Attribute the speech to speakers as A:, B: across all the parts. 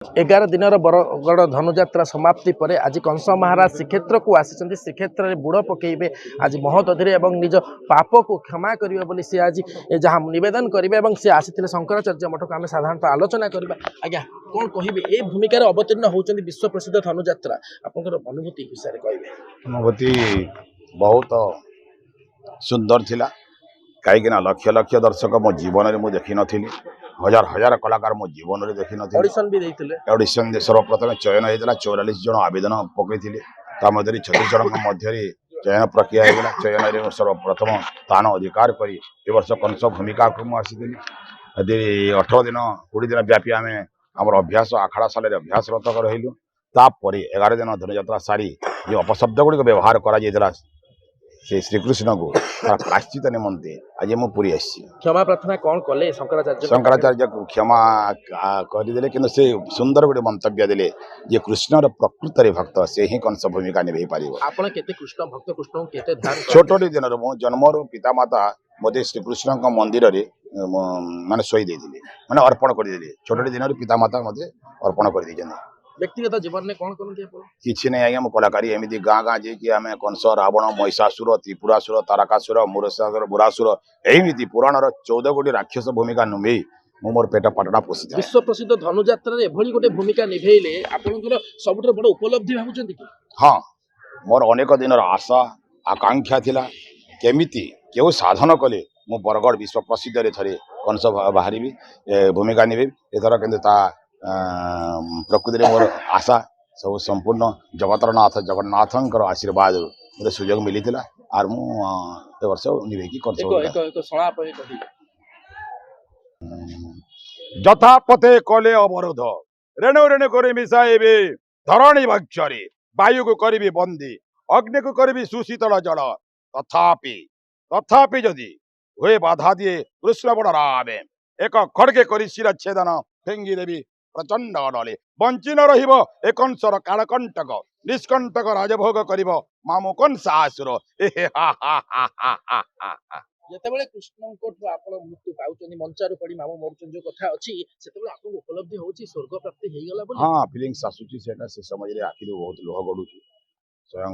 A: 11 दिनर बरगड़ धनुजात्रा समाप्ति पर आज कंस महाराज श्रीक्षेत्र को आसी श्रीक्षेत्र में बुड़ पकेबे आज महोदधि और निज पाप को क्षमा करेंगे बोली सी आज जहाँ निवेदन करेंगे सी आसी शंकराचार्य मठ को आम साधारणतः आलोचना करवा। आज्ञा कौन कहे ये भूमिकार अवतीर्ण होती विश्व प्रसिद्ध धनुजात्रा आपंकर अनुभूति विषय कहे?
B: अनुभूति बहुत सुंदर थिला कहीं लक्ष लक्ष दर्शक मो जीवन में देखी नी हजार हजार कलाकार मो जीवन में देखी नी
A: ऑडिशन भी देते
B: ऑडिशन सर्वप्रथम चयन होता 44 जन आवेदन पकई 36 जन मध्य चयन प्रक्रिया होगा चयन सर्वप्रथम स्थान अधिकार कर वर्ष कंस भूमिका को मुझे 18 दिन 20 दिन व्यापी आम आम अभ्यास आखड़ा साल अभ्यासरत रहीलु तापर 11 दिन धनुजात्रा सारी जो अपशब्द गुड़िक व्यवहार करा से श्रीकृष्ण को प्राश्चित निमंते आज मु पूरी आसी
A: क्षमा प्रार्थना कौन कले
B: शंकराचार्य को क्षमा करदे कि से सुंदर गोटे मंतव्य देले जे कृष्णर प्रकृत भक्त से ही कंस भूमिका निभे पार।
A: आपण केते कृष्ण भक्त कृष्ण केते ध्यान
B: छोटोटी दिन मो जन्मर पितामाता मते श्रीकृष्ण मंदिर रे माने सोई देथिले माने अर्पण कर देले छोटोटी दिन पितामाता मते अर्पण कर दी
A: व्यक्तिगत जीवन में कौन करते
B: किसी नहीं आज्ञा मो कलाकारी एमती गाँ गाँ जी आम कंस रावण महिषासुर त्रिपुरासुर तारकासुर मुरसासुर बुरासुर एमती पुराणर 14 गोटी राक्षस भूमिका नुमे मु मोर पेट पाटना पोषि
A: विश्व प्रसिद्ध धनुजात्रा एभली गोटे भूमिका निभेले आपनकर सबुठ बड़ उपलब्धि भाबुचंती कि?
B: हाँ मोर अनेक दिन आशा आकांक्षा थिला केमिति केउ साधन कले मु बरगढ़ विश्व प्रसिद्ध रे थरे कंस बाहरी भूमिका निभे एथर किंतु ता प्रकृति मोर आशा सब संपूर्ण जगतरनाथ जगन्नाथंकर आशीर्वाद मते सुयोग मिली थिला आर मु ए वर्ष निवेकी कर जथा पथे कले अवरोध रेणु रेणु करे मिसाइबे धरणी भक्षरे वायु को करी बंदी अग्नि को करी सुशीतल जल तथापि जदि हुए बाधा दिए कृष्ण बड़ रामे एक खड़गे करी शिर छेदन फेंगी देवी प्रचंड अडले बंची न रहिब एकंसर कालकंटक निष्कंटक राजभोग करिब मामु कंसासुर
A: जेतेबेले कृष्ण कोट आपण मृत्यु पाउचनी मंचारु पड़ी मामु मोरचन जो कथा अछि सेतेबेले आपण उपलब्धि होची स्वर्ग प्राप्ति हेई गला बोली।
B: हां फीलिंग्स आसुची सेटा से समय रे आखिर बहुत लोह गडुची स्वयं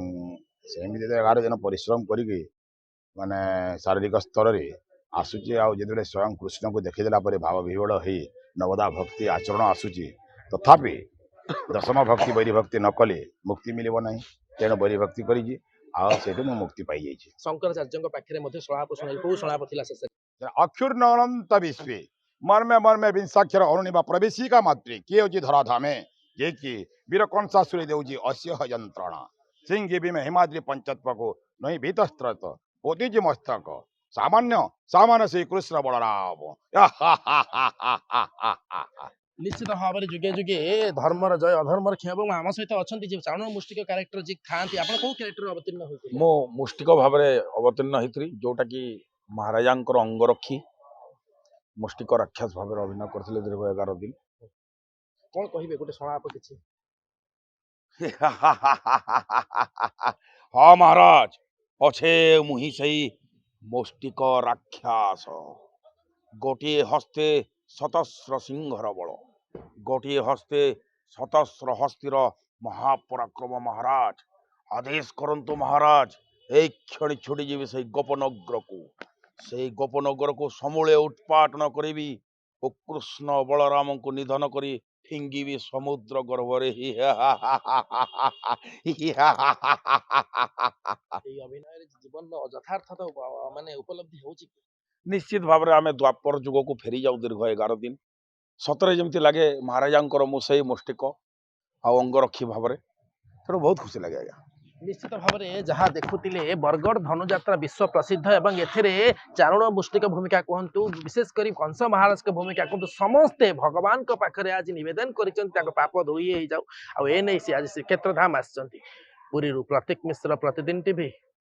B: सेमिति 11 दिन परिश्रम करिके माने शारीरिक स्तर रे आसुची आ जेतेबेले स्वयं कृष्ण को देखिदेला परे भाव विवड़ हेई नवदा भक्ति आचरण आसुची तथापि दशम भक्ति बैरी भक्ति न कले मुक्ति मिलिब नहीं तेणु बैरी भक्ति करी आठ मुक्ति पाई जाइए।
A: शंकराचार्य पाखे सलाप शुणी कौ सलाप थी
B: अक्षुर्ण अनंत विश्वे मर्मे मर्मे विंशाक्षर अरुणिमा प्रवेशिका मात्रे किए होची धराधामे जे कि वीर कंसासुरी देउजी अस्य यंत्रणा सिंह भीम हिमाद्री पंचत्व को नई भीतस्त्रत पोतीजी मस्तक सामान्य सामान्य श्री कृष्ण बलराम
A: निश्चित भाव में जुगे जुगे धर्मर जय अधर्मर क्षय आम सहित अच्छा चाण मुष्टिक क्यारेक्टर जी था आप कौ क्यारेक्टर अवतीर्ण होते?
C: मो मुष्टिक भाव में अवतीर्ण होती जोटा कि महाराजा अंगरक्षी मुष्टिक राक्षस भाव में अभिनय करते दीर्घ 11 दिन।
A: कौन कहे गोटे सलाप किसी?
C: हाँ महाराज पछे मुही सही मुष्टिक राक्षस गोटे हस्ते शतस्र सिंहर बल गोटे हस्ते शतस्र हस्तिर महापराक्रम महाराज आदेश करंतु महाराज एक क्षण छोड़ी जीवी से गोपनगर को समूले उत्पाटन करी ओ कृष्ण बलराम को निधन करी फिंगी समुद्र गर्भरे
A: जीवन यथार्थ माने उपलब्धि होची
C: निश्चित भाव में आम द्वापर जुग को फेरी जाऊ दीर्घ 11 दिन सतरे जमती लगे महाराजा मुसई मुष्टिक अंगरक्षी भाव में तेणु बहुत खुशी लगे। आज्ञा
A: निश्चित भाव में जहाँ देखुले बरगढ़ धनुजात्रा विश्व प्रसिद्ध एवं एथिरे चारण मुष्टिक भूमिका कहतु विशेषकर कंस महाराज की भूमिका कहतु समस्ते भगवान को पाखरे आज निवेदन कर पाप धोई हो जाऊ आने सी आज श्रीक्षेत्र धाम आसी पुरी प्रतीक मिश्र प्रतिदिन टीवी।